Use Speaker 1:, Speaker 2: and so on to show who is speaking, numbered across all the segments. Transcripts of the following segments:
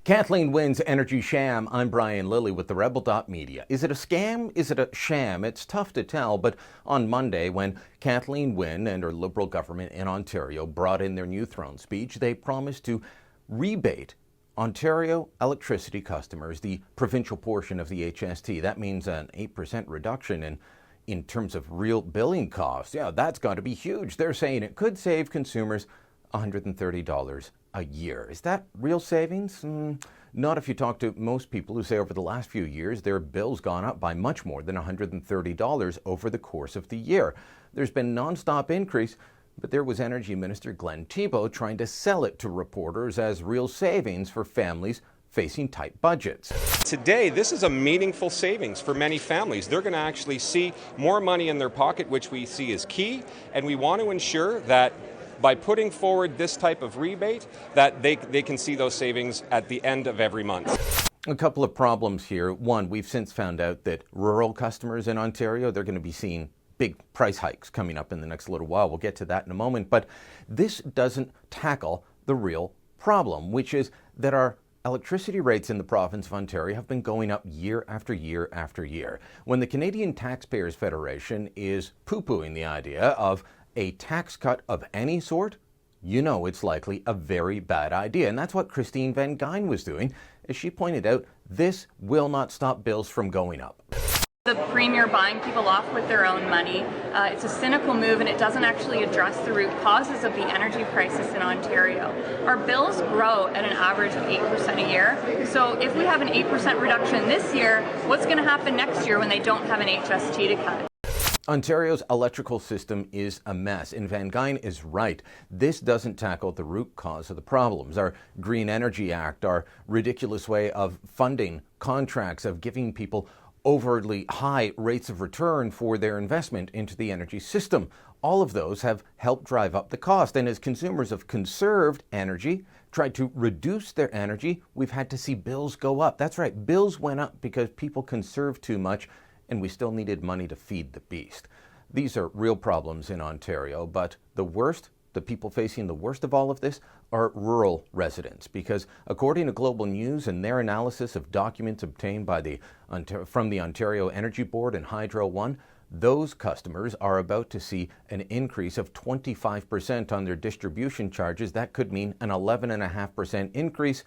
Speaker 1: Kathleen Wynne's Energy Sham. I'm Brian Lilly with the Rebel.media. Is it a scam? Is it a sham? It's tough to tell, but on Monday, when Kathleen Wynne and her Liberal government in Ontario brought in their new throne speech, they promised to rebate Ontario electricity customers the provincial portion of the HST. That means an 8% reduction in terms of real billing costs. Yeah, that's got to be huge. They're saying it could save consumers $130 a year. Is that real savings? Not if you talk to most people who say over the last few years their bill's gone up by much more than $130 over the course of the year. There's been nonstop increase, but there was Energy Minister Glenn Thibeault trying to sell it to reporters as real savings for families facing tight budgets.
Speaker 2: Today, this is a meaningful savings for many families. They're going to actually see more money in their pocket, which we see is key, and we want to ensure that by putting forward this type of rebate, that they can see those savings at the end of every month.
Speaker 1: A couple of problems here. One, we've since found out that rural customers in Ontario, they're going to be seeing big price hikes coming up in the next little while. We'll get to that in a moment. But this doesn't tackle the real problem, which is that our electricity rates in the province of Ontario have been going up year after year after year. When the Canadian Taxpayers Federation is poo-pooing the idea of a tax cut of any sort, you know it's likely a very bad idea. And that's what Christine Van Gyn was doing. As she pointed out, this will not stop bills from going up.
Speaker 3: The Premier buying people off with their own money, it's a cynical move, and it doesn't actually address the root causes of the energy crisis in Ontario. Our bills grow at an average of 8% a year. So if we have an 8% reduction this year, what's going to happen next year when they don't have an HST to cut?
Speaker 1: Ontario's electrical system is a mess, and Van Gyn is right. This doesn't tackle the root cause of the problems. Our Green Energy Act, our ridiculous way of funding contracts, of giving people overly high rates of return for their investment into the energy system. All of those have helped drive up the cost. And as consumers have conserved energy, tried to reduce their energy, we've had to see bills go up. That's right, bills went up because people conserved too much, and we still needed money to feed the beast. These are real problems in Ontario, but the people facing the worst of all of this are rural residents, because according to Global News and their analysis of documents obtained by from the Ontario Energy Board and Hydro One, those customers are about to see an increase of 25% on their distribution charges. That could mean an 11.5% increase,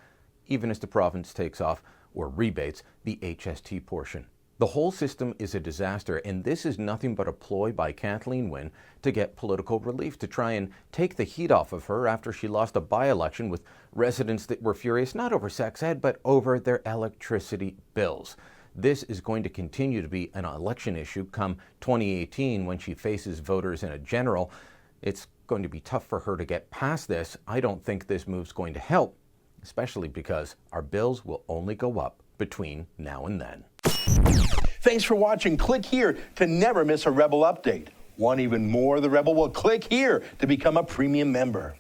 Speaker 1: even as the province takes off or rebates the HST portion. The whole system is a disaster, and this is nothing but a ploy by Kathleen Wynne to get political relief, to try and take the heat off of her after she lost a by-election with residents that were furious not over sex ed, but over their electricity bills. This is going to continue to be an election issue come 2018 when she faces voters in a general. It's going to be tough for her to get past this. I don't think this move's going to help, especially because our bills will only go up between now and then.
Speaker 4: Thanks for watching. Click here to never miss a Rebel update. Want even more of the Rebel? Well, click here to become a premium member.